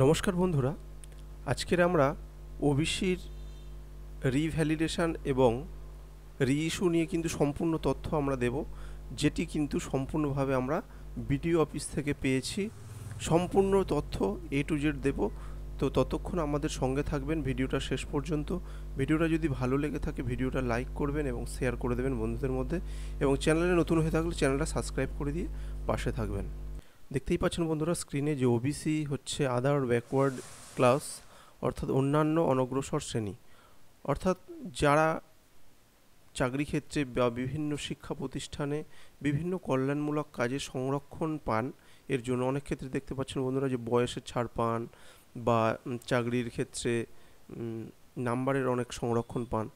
নমস্কার বন্ধুরা, আজকের আমরা ওবিসির রিভ্যালিডেশন এবং রিইস্যু নিয়ে কিন্তু সম্পূর্ণ তথ্য আমরা দেব, যেটি কিন্তু সম্পূর্ণভাবে আমরা বিডিও অফিস থেকে পেয়েছি। সম্পূর্ণ তথ্য A to Z দেব। তো ততক্ষণ আমাদের সঙ্গে থাকবেন ভিডিওটা শেষ পর্যন্ত। ভিডিওটা যদি ভালো লেগে থাকে ভিডিওটা লাইক করবেন এবং শেয়ার করে দেবেন বন্ধুদের মধ্যে, এবং চ্যানেলে নতুন হয়ে থাকলে চ্যানেলটা সাবস্ক্রাইব করে দিয়ে পাশে থাকবেন। দেখতেই পাচ্ছেন বন্ধুরা স্ক্রিনে যে ওবিসি হচ্ছে আদার ব্যাকওয়ার্ড ক্লাস, অর্থাৎ অন্যান্য অনগ্রসর শ্রেণী, অর্থাৎ যারা চাকরি ক্ষেত্রে বা বিভিন্ন শিক্ষা প্রতিষ্ঠানে বিভিন্ন কল্যাণমূলক কাজে সংরক্ষণ পান। এর জন্য অনেক ক্ষেত্রে দেখতে পাচ্ছেন বন্ধুরা যে বয়সের ছাড় পান বা চাকরির ক্ষেত্রে নাম্বারের অনেক সংরক্ষণ পান।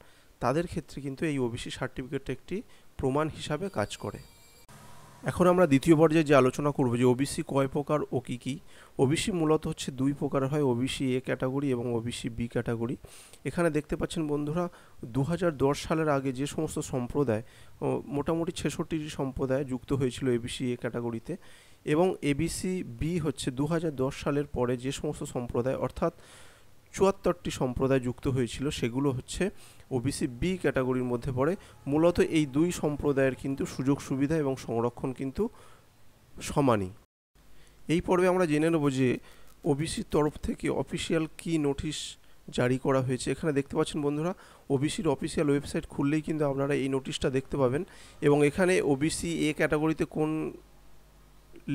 তাদের ক্ষেত্রে কিন্তু এই ওবিসি সার্টিফিকেটটা একটি প্রমাণ হিসাবে কাজ করে। এখন আমরা দ্বিতীয় পর্যায়ে যে আলোচনা করব যে ওবিসি কয় প্রকার ও কী কী। ওবিসি মূলত হচ্ছে দুই প্রকার হয়, ওবিসি এ ক্যাটাগরি এবং ওবিসি বি ক্যাটাগরি। এখানে দেখতে পাচ্ছেন বন্ধুরা 2010 সালের আগে যে সমস্ত সম্প্রদায়, মোটামুটি 66টি সম্প্রদায় যুক্ত হয়েছিল এবিসি এ ক্যাটাগরিতে, এবং এবিসি বি হচ্ছে 2010 সালের পরে যে সমস্ত সম্প্রদায় অর্থাৎ 74টি সম্প্রদায় যুক্ত হয়েছিল, সেগুলো হচ্ছে ওবিসি বি ক্যাটাগরির মধ্যে পড়ে। মূলত এই দুই সম্প্রদায়ের কিন্তু সুযোগ সুবিধা এবং সংরক্ষণ কিন্তু সমানই। এই পর্বে আমরা জেনে নেব যে ওবিসির তরফ থেকে অফিসিয়াল কি নোটিশ জারি করা হয়েছে। এখানে দেখতে পাচ্ছেন বন্ধুরা ওবিসির অফিসিয়াল ওয়েবসাইট খুললেই কিন্তু আপনারা এই নোটিশটা দেখতে পাবেন, এবং এখানে ওবিসি এ ক্যাটাগরিতে কোন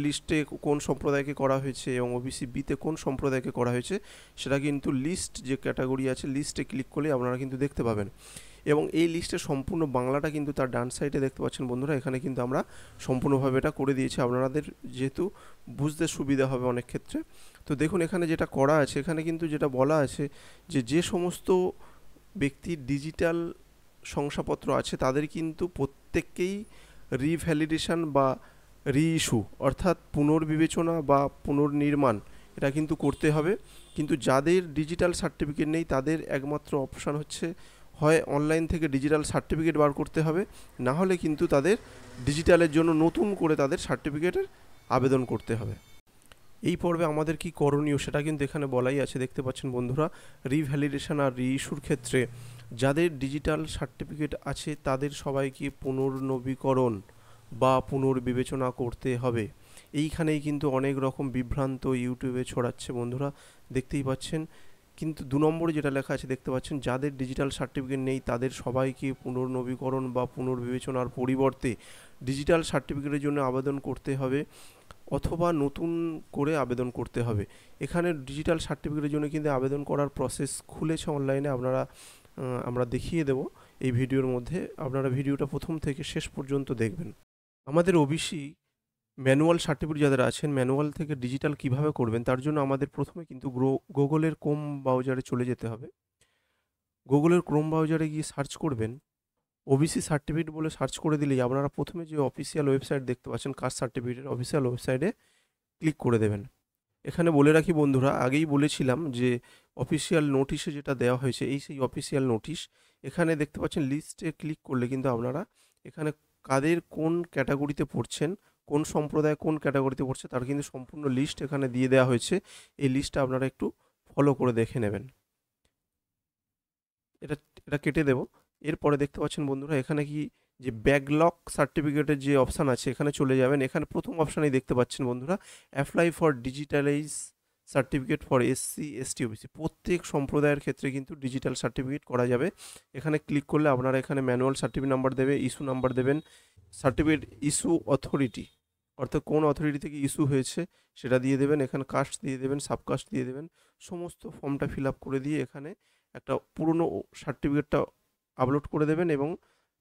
লিস্টে কোন সম্প্রদায়কে করা হয়েছে এবং ওবিসি বিতে কোন সম্প্রদায়কে করা হয়েছে সেটা কিন্তু লিস্ট যে ক্যাটাগরি আছে লিস্টে ক্লিক করলে আপনারা কিন্তু দেখতে পাবেন। এবং এই লিস্টের সম্পূর্ণ বাংলাটা কিন্তু তার ডান সাইডে দেখতে পাচ্ছেন বন্ধুরা, এখানে কিন্তু আমরা সম্পূর্ণভাবে এটা করে দিয়েছি আপনাদের, যেহেতু বুঝতে সুবিধা হবে অনেক ক্ষেত্রে। তো দেখুন এখানে যেটা করা আছে, এখানে কিন্তু যেটা বলা আছে যে যে সমস্ত ব্যক্তির ডিজিটাল শংসাপত্র আছে তাদের কিন্তু প্রত্যেককেই রিভ্যালিডেশন বা রিইস্যু অর্থাৎ পুনর্বিবেচনা বা পুনর্নির্মাণ এটা কিন্তু করতে হবে। কিন্তু যাদের ডিজিটাল সার্টিফিকেট নেই তাদের একমাত্র অপশান হচ্ছে হয় অনলাইন থেকে ডিজিটাল সার্টিফিকেট বার করতে হবে, না হলে কিন্তু তাদের ডিজিটালের জন্য নতুন করে তাদের সার্টিফিকেটের আবেদন করতে হবে। এই পর্বে আমাদের কি করণীয় সেটা কিন্তু এখানে বলাই আছে। দেখতে পাচ্ছেন বন্ধুরা রিভ্যালিডেশন আর রিইস্যুর ক্ষেত্রে যাদের ডিজিটাল সার্টিফিকেট আছে তাদের সবাইকে পুনর্নবীকরণ বা পুনর্বিবেচনা করতে হবে। এইখানেই কিন্তু অনেক রকম বিভ্রান্ত ইউটিউবে ছড়াচ্ছে বন্ধুরা, দেখতেই পাচ্ছেন। কিন্তু 2 নম্বরে যেটা লেখা আছে দেখতে পাচ্ছেন যাদের ডিজিটাল সার্টিফিকেট নেই তাদের সবাইকে পুনর্নবীকরণ বা পুনর্বিবেচনার পরিবর্তে ডিজিটাল সার্টিফিকেটের জন্য আবেদন করতে হবে অথবা নতুন করে আবেদন করতে হবে। এখানে ডিজিটাল সার্টিফিকেটের জন্য কিন্তু আবেদন করার প্রসেস খুলেছে অনলাইনে, আমরা দেখিয়ে দেব এই ভিডিওর মধ্যে। আপনারা ভিডিওটা প্রথম থেকে শেষ পর্যন্ত দেখবেন। আমাদের ওবিসি ম্যানুয়াল সার্টিফিকেট যাদের আছেন, ম্যানুয়াল থেকে ডিজিটাল কিভাবে করবেন তার জন্য আমাদের প্রথমে কিন্তু গুগলের ক্রোম ব্রাউজারে চলে যেতে হবে। গুগলের ক্রোম ব্রাউজারে গিয়ে সার্চ করবেন ওবিসি সার্টিফিকেট বলে সার্চ করে দিলেই আপনারা প্রথমে যে অফিসিয়াল ওয়েবসাইট দেখতে পাচ্ছেন কাস্ট সার্টিফিকেটের অফিসিয়াল ওয়েবসাইটে ক্লিক করে দেবেন। এখানে বলে রাখি বন্ধুরা, আগেই বলেছিলাম যে অফিসিয়াল নোটিশে যেটা দেওয়া হয়েছে এই সেই অফিসিয়াল নোটিশ। এখানে দেখতে পাচ্ছেন লিস্টে ক্লিক করলে কিন্তু আপনারা এখানে কাদের কোন ক্যাটাগরিতে পড়ছেন, কোন সম্প্রদায় কোন ক্যাটাগরিতে পড়ছে তার কিন্তু সম্পূর্ণ লিস্ট এখানে দিয়ে দেওয়া হয়েছে। এই লিস্টটা আপনারা একটু ফলো করে দেখে নেবেন। এটা এটা কেটে দেব। এরপরে দেখতে পাচ্ছেন বন্ধুরা এখানে কি যে ব্যাকলগ সার্টিফিকেটের যে অপশান আছে এখানে চলে যাবেন। এখানে প্রথম অপশানেই দেখতে পাচ্ছেন বন্ধুরা apply for digitalise certificate for SC ST OBC. প্রত্যেক সম্প্রদায়ের ক্ষেত্রে কিন্তু ডিজিটাল সার্টিফিকেট করা যাবে। এখানে ক্লিক করলে আপনারা এখানে ম্যানুয়াল সার্টিফিকেট নাম্বার দেবে, ইস্যু নাম্বার দেবেন, সার্টিফিকেট ইস্যু অথরিটি অর্থাৎ কোন অথরিটি থেকে ইস্যু হয়েছে সেটা দিয়ে দেবেন, এখানে কাস্ট দিয়ে দেবেন, সাবকাস্ট দিয়ে দেবেন। সমস্ত ফর্মটা ফিল আপ করে দিয়ে এখানে একটা পুরনো সার্টিফিকেটটা আপলোড করে দেবেন এবং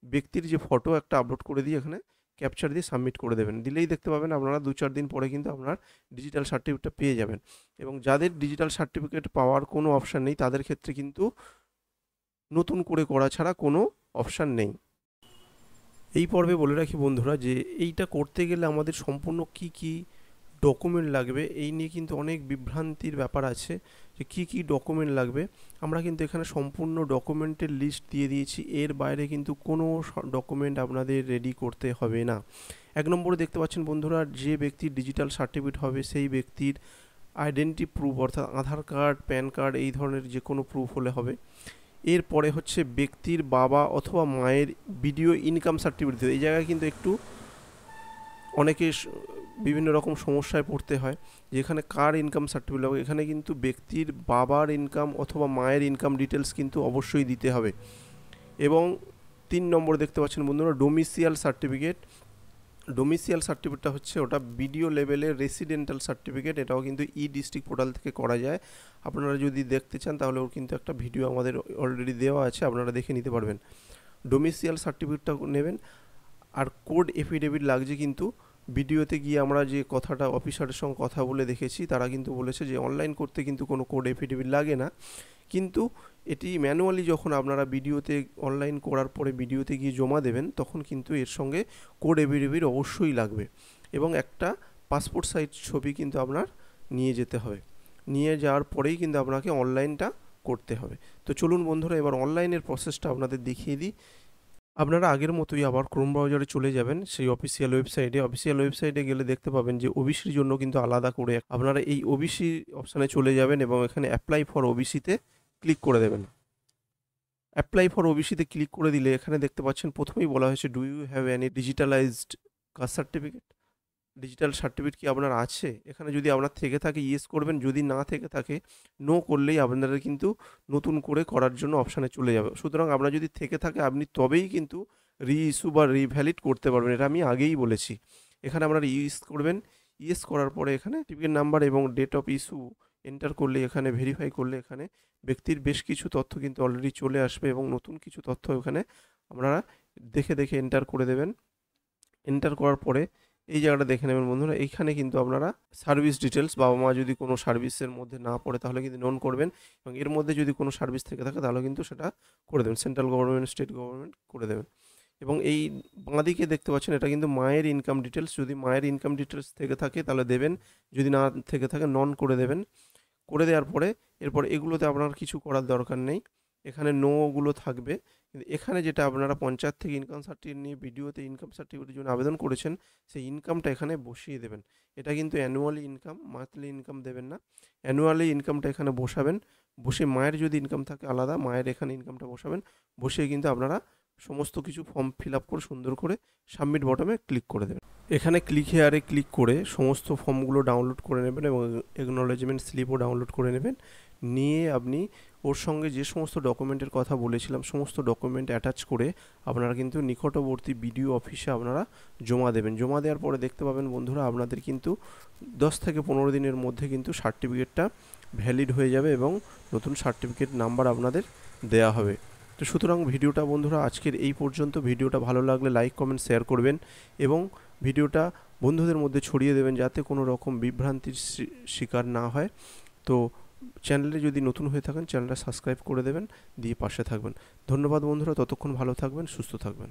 ব্যক্তির যে ফটো একটা আপলোড করে দিয়ে এখানে ক্যাপচার দিয়ে সাবমিট করে দেবেন। দিলেই দেখতে পাবেন আপনারা 2-4 দিন পরে কিন্তু আপনার ডিজিটাল সার্টিফিকেটটা পেয়ে যাবেন। এবং যাদের ডিজিটাল সার্টিফিকেট পাওয়ার কোনো অপশান নেই তাদের ক্ষেত্রে কিন্তু নতুন করে করা ছাড়া কোনো অপশান নেই। এই পর্বে বলে রাখি বন্ধুরা যে এইটা করতে গেলে আমাদের সম্পূর্ণ কি কি ডকুমেন্ট লাগবে এই নিয়ে কিন্তু অনেক বিভ্রান্তির ব্যাপার আছে যে কি কি ডকুমেন্ট লাগবে। আমরা কিন্তু এখানে সম্পূর্ণ ডকুমেন্টের লিস্ট দিয়ে দিয়েছি, এর বাইরে কিন্তু কোনো ডকুমেন্ট আপনাদের রেডি করতে হবে না। 1 নম্বরে দেখতে পাচ্ছেন বন্ধুরা যে ব্যক্তির ডিজিটাল সার্টিফিকেট হবে সেই ব্যক্তির আইডেন্টি প্রুফ অর্থাৎ আধার কার্ড, প্যান কার্ড এই ধরনের যে কোনো প্রুফ হলে হবে। এরপরে হচ্ছে ব্যক্তির বাবা অথবা মায়ের ভিডিও ইনকাম সার্টিফিকেট। এই জায়গায় কিন্তু একটু অনেকে বিভিন্ন রকম সমস্যায় পড়তে হয়, যেখানে কার ইনকাম সার্টিফিকেট হবে। এখানে কিন্তু ব্যক্তির বাবার ইনকাম অথবা মায়ের ইনকাম ডিটেলস কিন্তু অবশ্যই দিতে হবে। এবং 3 নম্বর দেখতে পাচ্ছেন বন্ধুরা, ডোমিসিয়াল সার্টিফিকেট। ডোমিসিয়াল সার্টিফিকেটটা হচ্ছে ওটা বিডিও লেভেলের রেসিডেন্টাল সার্টিফিকেট। এটাও কিন্তু ই ডিস্ট্রিক্ট পোর্টাল থেকে করা যায়। আপনারা যদি দেখতে চান তাহলে ওর কিন্তু একটা ভিডিও আমাদের অলরেডি দেওয়া আছে, আপনারা দেখে নিতে পারবেন। ডোমিসিয়াল সার্টিফিকেটটা নেবেন। আর কোড এফিডেভিট লাগছে, কিন্তু ভিডিওতে গিয়ে আমরা যে কথাটা অফিসারের সঙ্গে কথা বলে দেখেছি, তারা কিন্তু বলেছে যে অনলাইন করতে কিন্তু কোনো কোড এফিডেভিট লাগে না, কিন্তু এটি ম্যানুয়ালি যখন আপনারা ভিডিওতে অনলাইন করার পরে ভিডিওতে গিয়ে জমা দেবেন, তখন কিন্তু এর সঙ্গে কোড এফিডেভিট অবশ্যই লাগবে। এবং একটা পাসপোর্ট সাইজ ছবি কিন্তু আপনার নিয়ে যেতে হবে। নিয়ে যাওয়ার পরেই কিন্তু আপনাকে অনলাইনটা করতে হবে। তো চলুন বন্ধুরা, এবার অনলাইনের প্রসেসটা আপনাদের দেখিয়ে দিই। আপনারা আগের মতোই আবার ক্রোম ব্রাউজারে চলে যাবেন সেই অফিসিয়াল ওয়েবসাইটে। অফিসিয়াল ওয়েবসাইটে গেলে দেখতে পাবেন যে ওবিসির জন্য কিন্তু আলাদা করে আপনারা এই ওবিসি অপশানে চলে যাবেন এবং এখানে অ্যাপ্লাই ফর ওবিসিতে ক্লিক করে দেবেন। অ্যাপ্লাই ফর ওবিসিতে ক্লিক করে দিলে এখানে দেখতে পাচ্ছেন প্রথমেই বলা হয়েছে, do you have any digitalized caste certificate. Digital certificate কি আপনার আছে? এখানে যদি আপনার থেকে থাকে ইয়েস করবেন, যদি না থেকে থাকে নো করলেই আপনাদের কিন্তু নতুন করে করার জন্য অপশানে চলে যাবে। সুতরাং আপনার যদি থেকে থাকে আপনি তবেই কিন্তু রিইস্যু বা রিভ্যালিড করতে পারবেন, এটা আমি আগেই বলেছি। এখানে আপনারা ইয়েস করবেন। ইয়েস করার পরে এখানে সার্টিফিকেট নাম্বার এবং ডেট অফ ইস্যু এন্টার করলে, এখানে ভেরিফাই করলে এখানে ব্যক্তির বেশ কিছু তথ্য কিন্তু অলরেডি চলে আসবে এবং নতুন কিছু তথ্য এখানে আপনারা দেখে দেখে এন্টার করে দেবেন। এন্টার করার পরে এই জায়গাটা দেখে নেবেন বন্ধুরা, এইখানে কিন্তু আপনারা সার্ভিস ডিটেলস, বাবা মা যদি কোনো সার্ভিসের মধ্যে না পড়ে তাহলে কিন্তু নন করবেন, এবং এর মধ্যে যদি কোনো সার্ভিস থেকে থাকে তাহলে কিন্তু সেটা করে দেবেন, সেন্ট্রাল গভর্নমেন্ট, স্টেট গভর্নমেন্ট করে দেবেন। এবং এই বাঁদিকে দেখতে পাচ্ছেন এটা কিন্তু মায়ের ইনকাম ডিটেলস। যদি মায়ের ইনকাম ডিটেলস থেকে থাকে তাহলে দেবেন, যদি না থেকে থাকে নন করে দেবেন। করে দেওয়ার পরে এরপর এগুলোতে আপনার কিছু করার দরকার নেই, এখানে নোগুলো থাকবে। কিন্তু এখানে যেটা আপনারা পঞ্চায়েত থেকে ইনকাম সার্টিফিকেট নিয়ে ভিডিওতে ইনকাম সার্টিফিকেটের জন্য আবেদন করেছেন, সেই ইনকামটা এখানে বসিয়ে দেবেন। এটা কিন্তু অ্যানুয়ালি ইনকাম, মান্থলি ইনকাম দেবেন না। অ্যানুয়ালি ইনকামটা এখানে বসাবেন। বসে মায়ের যদি ইনকাম থাকে আলাদা, মায়ের এখানে ইনকামটা বসাবেন। বসিয়ে কিন্তু আপনারা সমস্ত কিছু ফর্ম ফিল আপ করে সুন্দর করে সাবমিট বটমে ক্লিক করে দেবেন। এখানে ক্লিক হেয়ারে ক্লিক করে সমস্ত ফর্মগুলো ডাউনলোড করে নেবেন এবং একনলেজমেন্ট স্লিপও ডাউনলোড করে নেবেন। নিয়ে আপনি ওর সঙ্গে যে সমস্ত ডকুমেন্টের কথা বলেছিলাম সমস্ত ডকুমেন্ট অ্যাটাচ করে আপনারা কিন্তু নিকটবর্তী বিডিও অফিসে আপনারা জমা দেবেন। জমা দেওয়ার পরে দেখতে পাবেন বন্ধুরা, আপনাদের কিন্তু 10 থেকে 15 দিনের মধ্যে কিন্তু সার্টিফিকেটটা ভ্যালিড হয়ে যাবে এবং নতুন সার্টিফিকেট নাম্বার আপনাদের দেয়া হবে। তো সুতরাং ভিডিওটা বন্ধুরা আজকের এই পর্যন্ত। ভিডিওটা ভালো লাগলে লাইক, কমেন্ট, শেয়ার করবেন এবং ভিডিওটা বন্ধুদের মধ্যে ছড়িয়ে দেবেন যাতে কোনো রকম বিভ্রান্তির শিকার না হয়। তো চ্যানেলে যদি নতুন হয়ে থাকেন চ্যানেলটা সাবস্ক্রাইব করে দেবেন, দিয়ে পাশে থাকবেন। ধন্যবাদ বন্ধুরা, ততক্ষণ ভালো থাকবেন, সুস্থ থাকবেন।